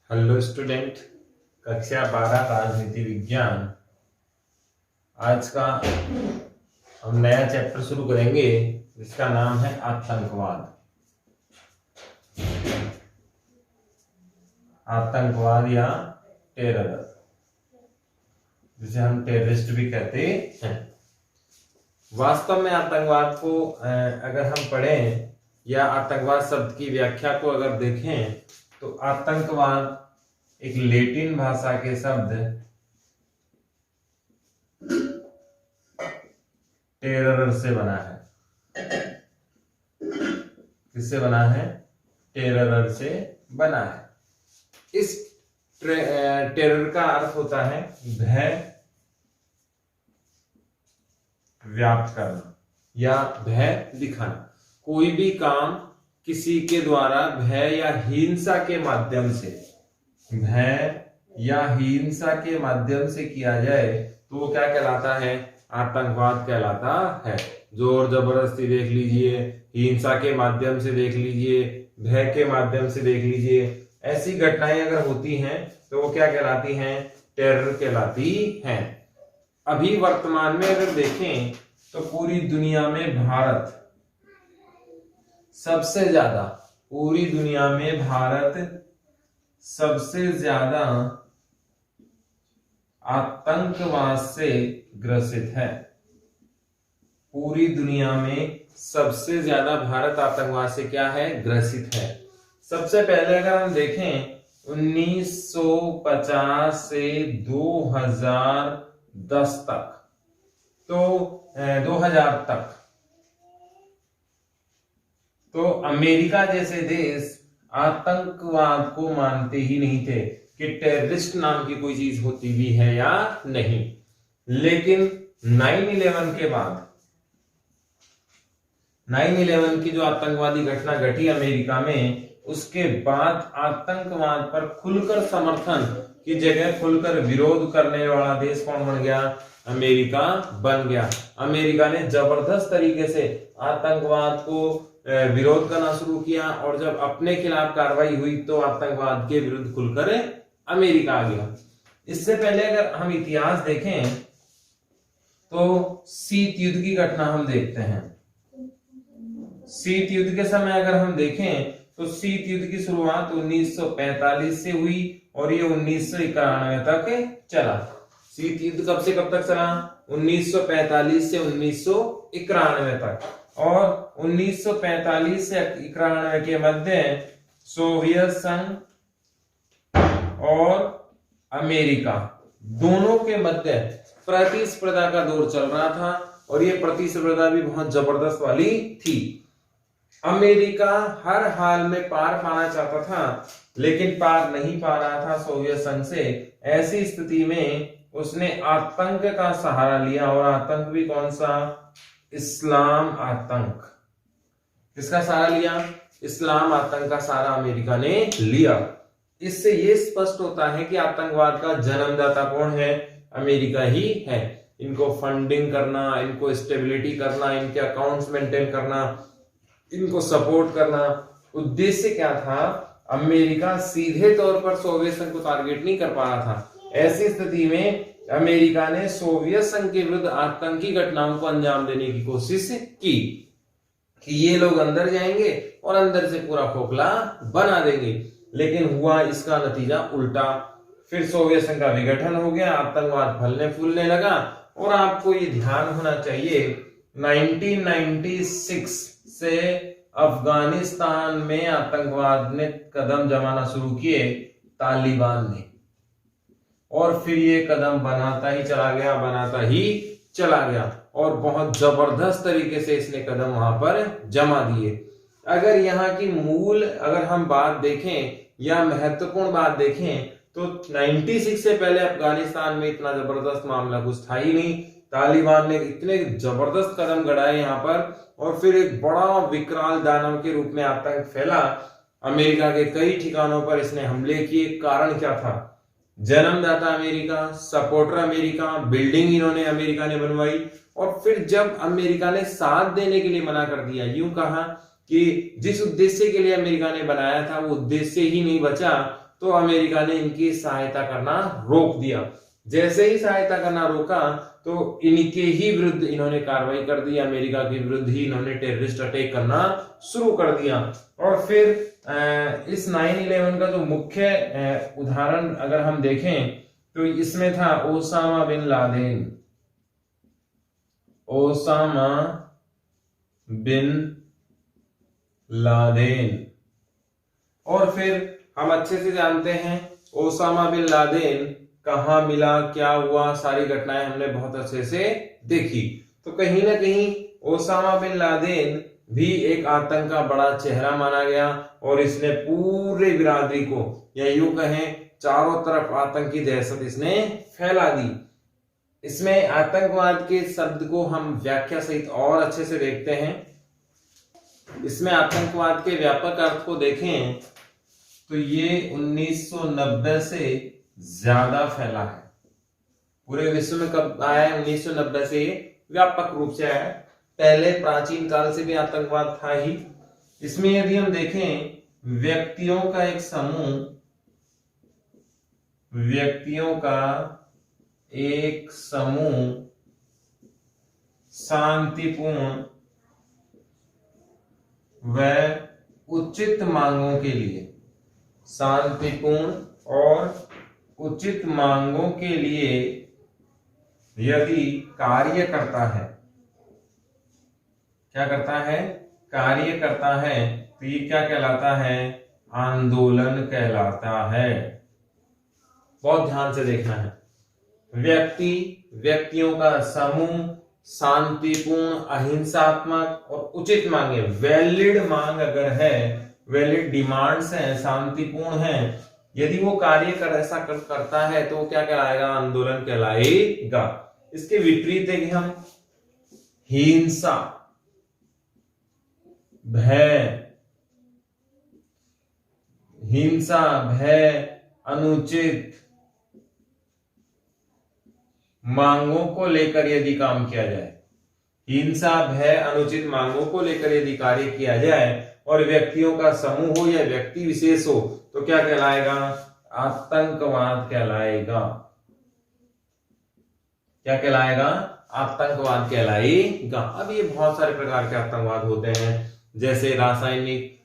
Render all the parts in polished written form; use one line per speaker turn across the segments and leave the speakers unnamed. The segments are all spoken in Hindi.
हेलो स्टूडेंट, कक्षा 12 राजनीति विज्ञान। आज का हम नया चैप्टर शुरू करेंगे जिसका नाम है आतंकवाद। आतंकवाद या टेरर, जिसे हम टेररिस्ट भी कहते हैं। वास्तव में आतंकवाद को अगर हम पढ़ें या आतंकवाद शब्द की व्याख्या को अगर देखें तो आतंकवाद एक लैटिन भाषा के शब्द टेरर से बना है। किससे बना है? टेरर से बना है। इस टेरर का अर्थ होता है भय व्याप्त करना या भय दिखाना। कोई भी काम किसी के द्वारा भय या हिंसा के माध्यम से किया जाए तो वो क्या कहलाता है? आतंकवाद कहलाता है। जोर जबरदस्ती देख लीजिए, हिंसा के माध्यम से देख लीजिए, भय के माध्यम से देख लीजिए, ऐसी घटनाएं अगर होती हैं तो वो क्या कहलाती हैं? टेरर कहलाती हैं। अभी वर्तमान में अगर देखें तो पूरी दुनिया में भारत सबसे ज्यादा आतंकवाद से ग्रसित है। पूरी दुनिया में सबसे ज्यादा भारत आतंकवाद से क्या है? ग्रसित है। सबसे पहले अगर हम देखें 1950 से 2010 तक, तो 2000 तक तो अमेरिका जैसे देश आतंकवाद को मानते ही नहीं थे कि टेररिस्ट नाम की कोई चीज होती भी है या नहीं। लेकिन 9/11 के बाद 9/11 की जो आतंकवादी घटना घटी अमेरिका में, उसके बाद आतंकवाद पर खुलकर समर्थन की जगह खुलकर विरोध करने वाला देश कौन बन गया? अमेरिका बन गया। अमेरिका ने जबरदस्त तरीके से आतंकवाद को विरोध करना शुरू किया और जब अपने खिलाफ कार्रवाई हुई तो आतंकवाद के विरुद्ध खुलकर अमेरिका आ गया। इससे पहले अगर हम इतिहास देखें तो शीत युद्ध की घटना हम देखते हैं। शीत युद्ध के समय अगर हम देखें तो शीत युद्ध की शुरुआत 1945 से हुई और ये 1991 तक चला। शीत युद्ध कब से कब तक चला? 1945 से 1991 तक। और 1945 से 1991 के मध्य सोवियत संघ और अमेरिका दोनों के मध्य प्रतिस्पर्धा का दौर चल रहा था और ये प्रतिस्पर्धा भी बहुत जबरदस्त वाली थी। अमेरिका हर हाल में पार पाना चाहता था लेकिन पार नहीं पा रहा था सोवियत संघ से। ऐसी स्थिति में उसने आतंक का सहारा लिया और आतंक भी कौन सा? इस्लाम आतंक। किसका सहारा लिया? इस्लाम आतंक का सहारा अमेरिका ने लिया। इससे यह स्पष्ट होता है कि आतंकवाद का जन्मदाता कौन है? अमेरिका ही है। इनको फंडिंग करना, इनको स्टेबिलिटी करना, इनके अकाउंट्स मेंटेन करना, इनको सपोर्ट करना, उद्देश्य क्या था? अमेरिका सीधे तौर पर सोवियत संघ को टारगेट नहीं कर पा रहा था। ऐसी स्थिति में अमेरिका ने सोवियत संघ के विरुद्ध आतंकी घटनाओं को अंजाम देने की कोशिश की कि ये लोग अंदर जाएंगे और अंदर से पूरा खोखला बना देंगे। लेकिन हुआ इसका नतीजा उल्टा। फिर सोवियत संघ का विघटन हो गया, आतंकवाद फलने फूलने लगा। और आपको ये ध्यान होना चाहिए 1996 से अफगानिस्तान में आतंकवाद ने कदम जमाना शुरू किए तालिबान ने, और फिर ये कदम बनाता ही चला गया और बहुत जबरदस्त तरीके से इसने कदम वहां पर जमा दिए। अगर यहाँ की मूल अगर हम बात देखें या महत्वपूर्ण बात देखें तो 96 से पहले अफगानिस्तान में इतना जबरदस्त मामला कुछ था ही नहीं। तालिबान ने इतने जबरदस्त कदम गड़ाए यहाँ पर और फिर एक बड़ा विकराल दानव के रूप में आतंक फैला। अमेरिका के कई ठिकानों पर इसने हमले किए। कारण क्या था? जन्मदाता अमेरिका, सपोर्टर अमेरिका, बिल्डिंग इन्होंने अमेरिका ने बनवाई। और फिर जब अमेरिका ने साथ देने के लिए मना कर दिया, यूं कहा कि जिस उद्देश्य के लिए अमेरिका ने बनाया था वो उद्देश्य ही नहीं बचा, तो अमेरिका ने इनकी सहायता करना रोक दिया। जैसे ही सहायता करना रोका तो इनके ही विरुद्ध इन्होंने कार्रवाई कर दी, अमेरिका के विरुद्ध ही इन्होंने टेररिस्ट अटैक करना शुरू कर दिया। और फिर इस 9/11 का जो मुख्य उदाहरण अगर हम देखें तो इसमें था Osama bin Laden. Osama bin Laden. और फिर हम अच्छे से जानते हैं ओसामा बिन लादेन कहां मिला, क्या हुआ, सारी घटनाएं हमने बहुत अच्छे से देखी। तो कहीं ना कहीं ओसामा बिन लादेन भी एक आतंक का बड़ा चेहरा माना गया और इसने पूरे बिरादरी को या यूं कहें चारों तरफ आतंकी दहशत इसने फैला दी। इसमें आतंकवाद के शब्द को हम व्याख्या सहित और अच्छे से देखते हैं। इसमें आतंकवाद के व्यापक अर्थ को देखें तो ये 1990 से ज्यादा फैला है। पूरे विश्व में कब आया है? 1990 से व्यापक रूप से आया है। पहले प्राचीन काल से भी आतंकवाद था ही। इसमें यदि हम देखें व्यक्तियों का एक समूह, व्यक्तियों का एक समूह शांतिपूर्ण व उचित मांगों के लिए, शांतिपूर्ण और उचित मांगों के लिए यदि कार्य करता है, क्या करता है? कार्य करता है, तो ये क्या कहलाता है? आंदोलन कहलाता है। बहुत ध्यान से देखना है। व्यक्तियों का समूह शांतिपूर्ण, अहिंसात्मक और उचित मांगे, वैलिड मांग अगर है, वैलिड डिमांड्स हैं, शांतिपूर्ण हैं, यदि वो कार्य ऐसा करता है तो क्या कहलाएगा? आंदोलन कहलाएगा। इसके विपरीत है कि हम हिंसा, भय, अनुचित मांगों को लेकर यदि काम किया जाए, हिंसा, भय, अनुचित मांगों को लेकर यदि कार्य किया जाए और व्यक्तियों का समूह हो या व्यक्ति विशेष हो तो क्या कहलाएगा? आतंकवाद कहलाएगा। क्या कहलाएगा? आतंकवाद कहलाएगा। अब ये बहुत सारे प्रकार के आतंकवाद होते हैं, जैसे रासायनिक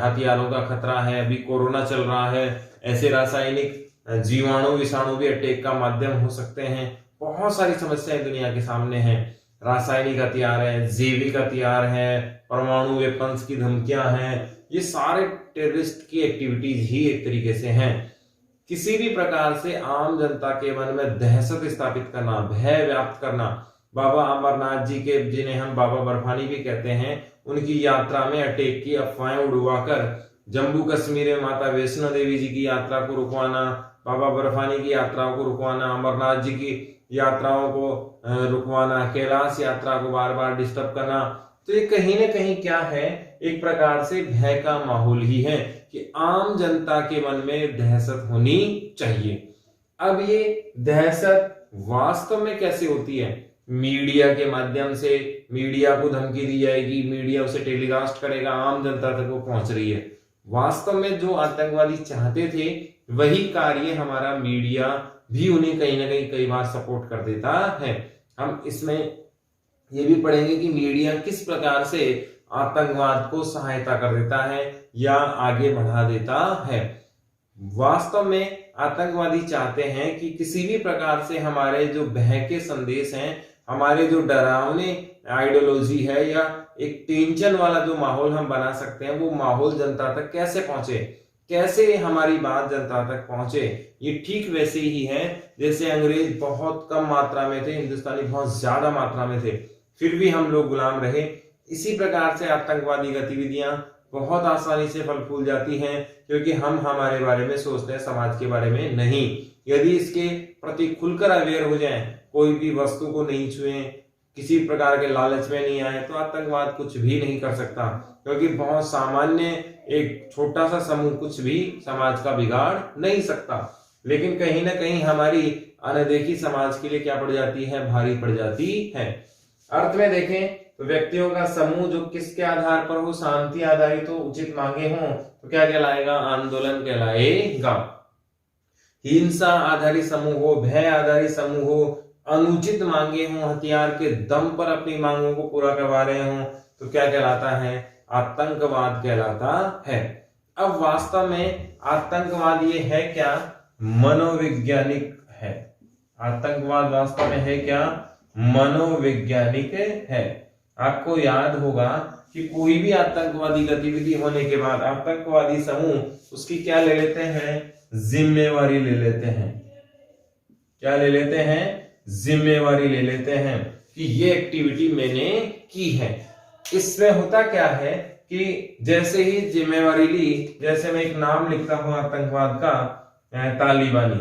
हथियारों का खतरा है, अभी कोरोना चल रहा है, ऐसे रासायनिक जीवाणु विषाणु भी अटैक का माध्यम हो सकते हैं। बहुत सारी समस्याएं दुनिया के सामने हैं। रासायनिक हथियार है, जैविक हथियार है, परमाणु वेपन्स की धमकियां हैं, ये सारे टेररिस्ट की एक्टिविटीज ही एक तरीके से हैं। किसी भी प्रकार से आम जनता के मन में दहशत स्थापित करना, भय व्याप्त करना। बाबा अमरनाथ जी के, जिन्हें हम बाबा बर्फानी भी कहते हैं, उनकी यात्रा में अटैक की अफवाहें उड़वाकर जम्मू कश्मीर में माता वैष्णो देवी जी की यात्रा को रुकवाना, बाबा बर्फानी की यात्राओं को रुकवाना, अमरनाथ जी की यात्राओं को रुकवाना, कैलाश यात्रा को बार बार डिस्टर्ब करना, तो ये कहीं न कहीं क्या है? एक प्रकार से भय का माहौल ही है कि आम जनता के मन में दहशत होनी चाहिए। अब ये दहशत वास्तव में कैसे होती है? मीडिया के माध्यम से, मीडिया को धमकी दी जाएगी, मीडिया उसे टेलीकास्ट करेगा, आम जनता तक वो पहुंच रही है। वास्तव में जो आतंकवादी चाहते थे वही कार्य हमारा मीडिया भी उन्हें कहीं ना कहीं कई बार सपोर्ट कर देता है। हम इसमें ये भी पढ़ेंगे कि मीडिया किस प्रकार से आतंकवाद को सहायता कर देता है या आगे बढ़ा देता है। वास्तव में आतंकवादी चाहते हैं कि किसी भी प्रकार से हमारे जो बहके संदेश हैं, हमारे जो डरावने आइडियोलॉजी है या एक टेंशन वाला जो माहौल हम बना सकते हैं, वो माहौल जनता तक कैसे पहुंचे, कैसे हमारी बात जनता तक पहुंचे। ये ठीक वैसे ही है जैसे अंग्रेज बहुत कम मात्रा में थे, हिंदुस्तानी बहुत ज्यादा मात्रा में थे, फिर भी हम लोग गुलाम रहे। इसी प्रकार से आतंकवादी गतिविधियां बहुत आसानी से फल फूल जाती हैं, क्योंकि हम हमारे बारे में सोचते हैं, समाज के बारे में नहीं। यदि इसके प्रति खुलकर अवेयर हो जाएं, कोई भी वस्तु को नहीं छुएं, किसी प्रकार के लालच में नहीं आए, तो आतंकवाद कुछ भी नहीं कर सकता, क्योंकि बहुत सामान्य एक छोटा सा समूह कुछ भी समाज का बिगाड़ नहीं सकता। लेकिन कहीं ना कहीं हमारी अनदेखी समाज के लिए क्या पड़ जाती है? भारी पड़ जाती है। अर्थ में देखें तो व्यक्तियों का समूह जो किसके आधार पर हो? शांति आधारित हो, उचित मांगे हो, तो क्या कहलाएगा? आंदोलन कहलाएगा। हिंसा आधारित समूह हो, भय आधारित समूह हो, अनुचित मांगे हों, हथियार के दम पर अपनी मांगों को पूरा करवा रहे हों, तो क्या कहलाता है? आतंकवाद कहलाता है। अब वास्तव में आतंकवाद ये है क्या? मनोवैज्ञानिक है। आतंकवाद वास्तव में है क्या? मनोवैज्ञानिक है। आपको याद होगा कि कोई भी आतंकवादी गतिविधि होने के बाद आतंकवादी समूह उसकी क्या ले लेते हैं? जिम्मेवारी ले लेते हैं। क्या ले लेते हैं? जिम्मेवारी ले लेते हैं कि ये एक्टिविटी मैंने की है। इसमें होता क्या है कि जैसे ही जिम्मेवारी ली, जैसे मैं एक नाम लिखता हूं आतंकवाद का, तालिबानी।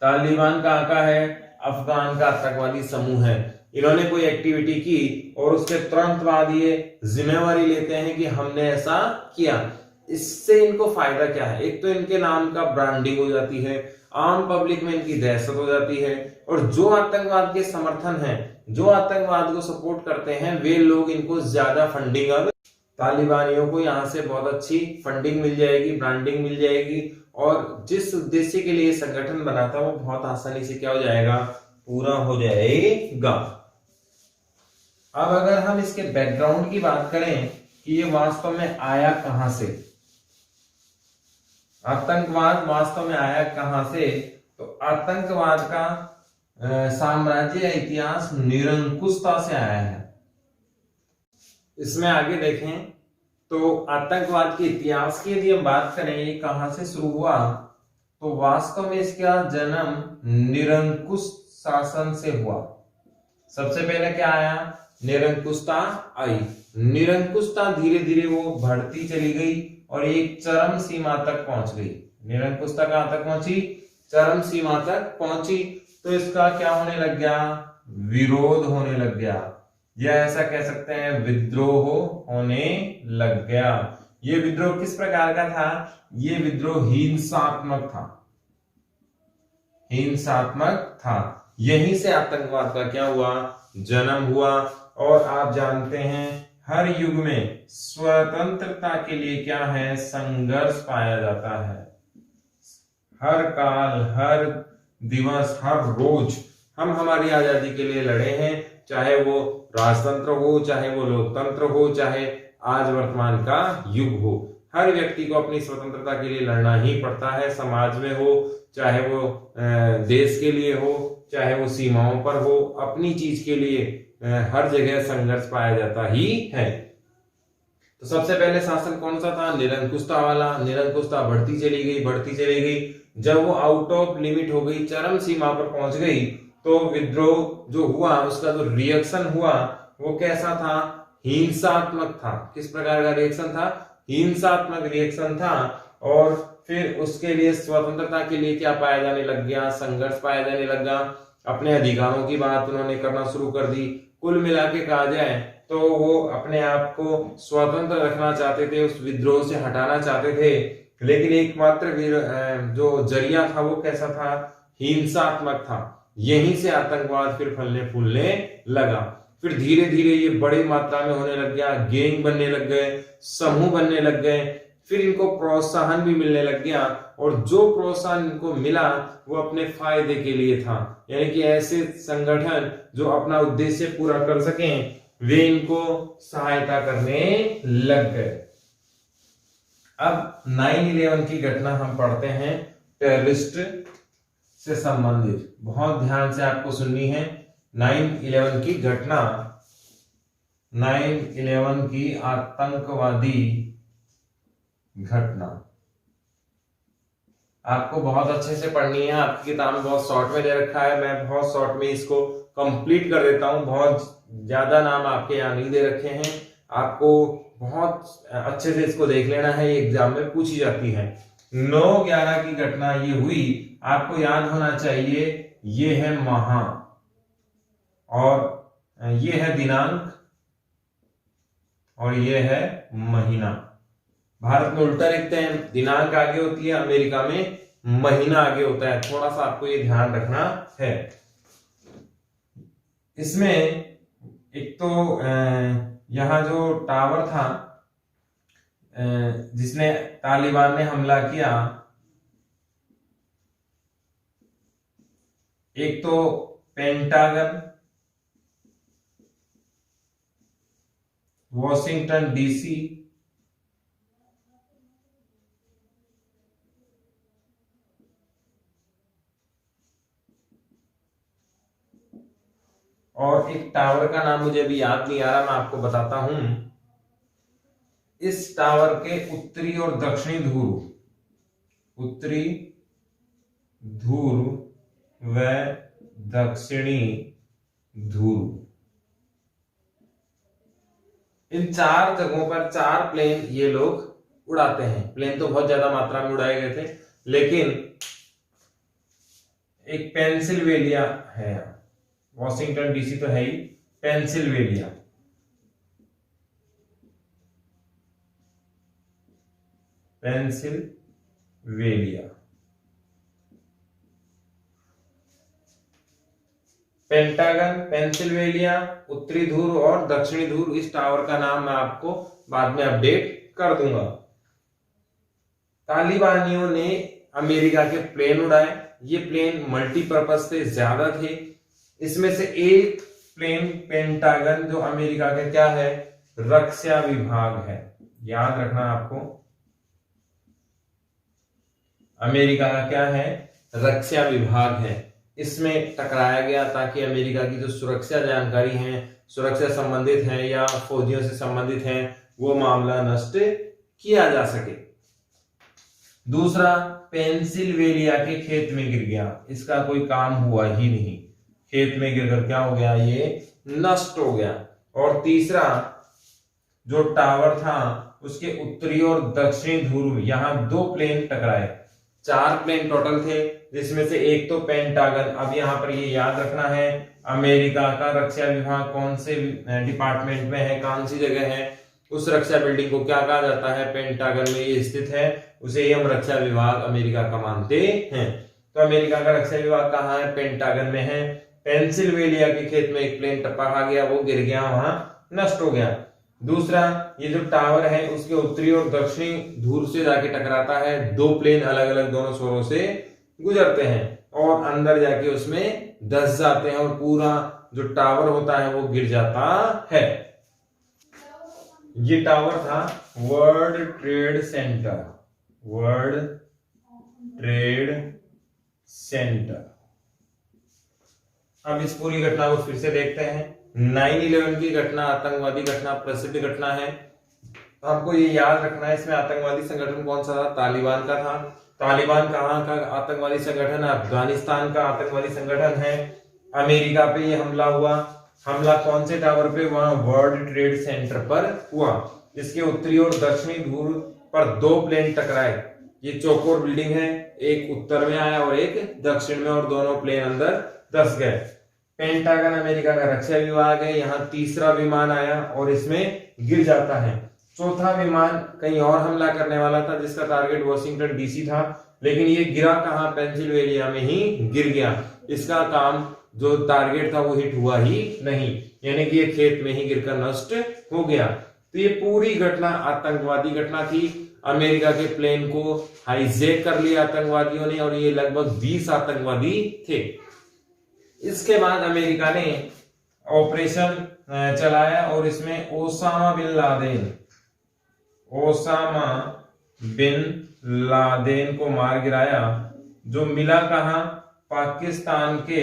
तालिबान कहाँ का है? अफगान का आतंकवादी समूह है। इन्होंने कोई एक्टिविटी की और उसके तुरंत बाद ये जिम्मेवारी लेते हैं कि हमने ऐसा किया। इससे इनको फायदा क्या है? एक तो इनके नाम का ब्रांडिंग हो जाती है, आम पब्लिक में इनकी दहशत हो जाती है, और जो आतंकवाद के समर्थन है, जो आतंकवाद को सपोर्ट करते हैं, वे लोग इनको ज्यादा फंडिंग, अब तालिबानियों को यहाँ से बहुत अच्छी फंडिंग मिल जाएगी, ब्रांडिंग मिल जाएगी, और जिस उद्देश्य के लिए संगठन बना था वो बहुत आसानी से क्या हो जाएगा? पूरा हो जाएगा। अब अगर हम इसके बैकग्राउंड की बात करें कि ये वास्तव में आया कहां से, आतंकवाद वास्तव में आया कहां से, तो आतंकवाद का साम्राज्य या इतिहास निरंकुशता से आया है। इसमें आगे देखें तो आतंकवाद के इतिहास की यदि हम बात करें, ये कहां से शुरू हुआ, तो वास्तव में इसका जन्म निरंकुश शासन से हुआ। सबसे पहले क्या आया? निरंकुशता आई। निरंकुशता धीरे धीरे वो बढ़ती चली गई और एक चरम सीमा तक पहुंच गई। निरंकुशता कहां तक पहुंची? चरम सीमा तक पहुंची। तो इसका क्या होने लग गया? विरोध होने लग गया, या ऐसा कह सकते हैं विद्रोह होने लग गया। ये विद्रोह किस प्रकार का था? ये विद्रोह हिंसात्मक था, हिंसात्मक था। यहीं से आतंकवाद का क्या हुआ? जन्म हुआ। और आप जानते हैं हर युग में स्वतंत्रता के लिए क्या है? संघर्ष पाया जाता है। हर काल, हर दिवस, हर रोज हम हमारी आजादी के लिए लड़े हैं, चाहे वो राजतंत्र हो, चाहे वो लोकतंत्र हो, चाहे आज वर्तमान का युग हो। हर व्यक्ति को अपनी स्वतंत्रता के लिए लड़ना ही पड़ता है, समाज में हो, चाहे वो देश के लिए हो, चाहे वो सीमाओं पर हो, अपनी चीज के लिए हर जगह संघर्ष पाया जाता ही है। तो सबसे पहले शासन कौन सा था? निरंकुशता वाला। निरंकुशता बढ़ती चली गई, बढ़ती चली गई। जब वो आउट ऑफ लिमिट हो गई, चरम सीमा पर पहुंच गई, तो विद्रोह जो हुआ, उसका जो रिएक्शन हुआ वो कैसा था? हिंसात्मक था। किस प्रकार का रिएक्शन था? हिंसात्मक रिएक्शन था। और फिर उसके लिए स्वतंत्रता के लिए क्या पाया जाने लग गया? संघर्ष पाया जाने लगा। अपने अधिकारों की बात उन्होंने करना शुरू कर दी। कुल मिला के कहा जाए तो वो अपने आप को स्वतंत्र रखना चाहते थे, उस विद्रोह से हटाना चाहते थे, लेकिन एकमात्र जो जरिया था वो कैसा था? हिंसात्मक था। यहीं से आतंकवाद फिर फलने फूलने लगा। फिर धीरे धीरे ये बड़ी मात्रा में होने लग गया, गैंग बनने लग गए, समूह बनने लग गए, फिर इनको प्रोत्साहन भी मिलने लग गया, और जो प्रोत्साहन इनको मिला वो अपने फायदे के लिए था। यानी कि ऐसे संगठन जो अपना उद्देश्य पूरा कर सकें, वे इनको सहायता करने लग गए। अब 9/11 की घटना हम पढ़ते हैं, टेररिस्ट से संबंधित। बहुत ध्यान से आपको सुननी है। 9/11 की घटना, 9/11 की आतंकवादी घटना आपको बहुत अच्छे से पढ़नी है। आपकी किताब में बहुत शॉर्ट में दे रखा है, मैं बहुत शॉर्ट में इसको कंप्लीट कर देता हूं। बहुत ज्यादा नाम आपके यहाँ नहीं दे रखे हैं, आपको बहुत अच्छे से इसको देख लेना है, ये एग्जाम में पूछी जाती है। 9/11 की घटना ये हुई, आपको याद होना चाहिए, ये है माह और ये है दिनांक और ये है महीना। भारत में उल्टा लिखते हैं, दिनांक आगे होती है, अमेरिका में महीना आगे होता है। थोड़ा सा आपको ये ध्यान रखना है। इसमें एक तो यहां जो टावर था जिसने तालिबान ने हमला किया, एक तो पेंटागन, वॉशिंगटन डीसी, और एक टावर का नाम मुझे अभी याद नहीं आ रहा, मैं आपको बताता हूं। इस टावर के उत्तरी और दक्षिणी ध्रुव, उत्तरी ध्रुव व दक्षिणी ध्रुव, इन 4 जगहों पर 4 प्लेन ये लोग उड़ाते हैं। प्लेन तो बहुत ज्यादा मात्रा में उड़ाए गए थे, लेकिन एक पेंसिल्वेनिया है, वॉशिंगटन डीसी तो है ही, पेंसिल्वेनिया, पेंसिल्वेनिया, पेंटागन, पेंसिल्वेनिया, उत्तरी ध्रुव और दक्षिणी ध्रुव। इस टावर का नाम मैं आपको बाद में अपडेट कर दूंगा। तालिबानियों ने अमेरिका के प्लेन उड़ाए। ये प्लेन मल्टीपर्पज से ज्यादा थे। इसमें से एक प्लेन पेंटागन जो अमेरिका का क्या है, रक्षा विभाग है, याद रखना आपको, अमेरिका का क्या है, रक्षा विभाग है। इसमें टकराया गया ताकि अमेरिका की जो सुरक्षा जानकारी है, सुरक्षा संबंधित है या फौजियों से संबंधित है, वो मामला नष्ट किया जा सके। दूसरा, पेंसिल्वेनिया के खेत में गिर गया, इसका कोई काम हुआ ही नहीं, खेत में गिरकर क्या हो गया, ये नष्ट हो गया। और तीसरा, जो टावर था उसके उत्तरी और दक्षिणी ध्रुव, यहां 2 प्लेन टकराए। 4 प्लेन टोटल थे, जिसमें से एक तो पेंटागन। अब यहां पर ये याद रखना है, अमेरिका का रक्षा विभाग कौन से डिपार्टमेंट में है, कौन सी जगह है, उस रक्षा बिल्डिंग को क्या कहा जाता है, पेंटागन में ये स्थित है, उसे ही हम रक्षा विभाग अमेरिका का मानते हैं। तो अमेरिका का रक्षा विभाग कहाँ है, पेंटागन में है। पेंसिल्वेनिया के खेत में एक प्लेन टपका गया, वो गिर गया, वहां नष्ट हो गया। दूसरा, ये जो टावर है उसके उत्तरी और दक्षिणी ध्रुव से जाके टकराता है, 2 प्लेन अलग अलग दोनों छोरों से गुजरते हैं और अंदर जाके उसमें धंस जाते हैं और पूरा जो टावर होता है वो गिर जाता है। ये टावर था world trade centre, world trade centre. अब इस पूरी घटना को फिर से देखते हैं। 9/11 की घटना आतंकवादी घटना, प्रसिद्ध घटना है। आपको ये याद रखना है, इसमें आतंकवादी संगठन कौन सा था, तालिबान का था। तालिबान कहाँ का आतंकवादी संगठन है, अफगानिस्तान का आतंकवादी संगठन है। अमेरिका पे ये हमला हुआ, हमला कौन से टावर पे, वहां वर्ल्ड ट्रेड सेंटर पर हुआ। इसके उत्तरी और दक्षिणी ध्रुव पर 2 प्लेन टकराए। ये चौकोर बिल्डिंग है, एक उत्तर में आया और एक दक्षिण में, और दोनों प्लेन अंदर धंस गए। पेंटागन अमेरिका का रक्षा विभाग है, यहाँ तीसरा विमान आया और इसमें गिर जाता है। चौथा विमान कहीं और हमला करने वाला था, जिसका टारगेट वॉशिंगटन डीसी था, लेकिन ये गिरा कहाँ, पेंसिल्वेनिया में ही गिर गया। इसका काम, जो टारगेट था वो हिट हुआ ही नहीं, यानी कि ये खेत में ही गिरकर नष्ट हो गया। तो ये पूरी घटना आतंकवादी घटना थी। अमेरिका के प्लेन को हाईजैक कर लिया आतंकवादियों ने, और ये लगभग 20 आतंकवादी थे। इसके बाद अमेरिका ने ऑपरेशन चलाया और इसमें ओसामा बिन लादेन को मार गिराया, जो मिला कहां, पाकिस्तान के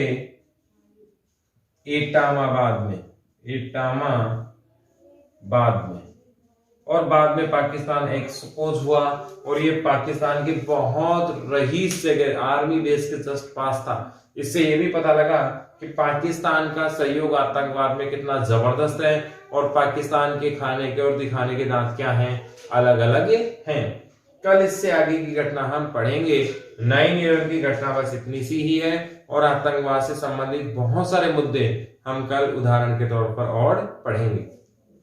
एटामाबाद में, और बाद में पाकिस्तान एक्सपोज हुआ। और ये पाकिस्तान की बहुत रईस जगह, आर्मी बेस के जस्ट पास था। इससे ये भी पता लगा कि पाकिस्तान का सहयोग आतंकवाद में कितना जबरदस्त है, और पाकिस्तान के खाने के और दिखाने के दांत क्या हैं, अलग अलग हैं। कल इससे आगे की घटना हम पढ़ेंगे। 9/11 की घटना बस इतनी सी ही है, और आतंकवाद से संबंधित बहुत सारे मुद्दे हम कल उदाहरण के तौर पर और पढ़ेंगे।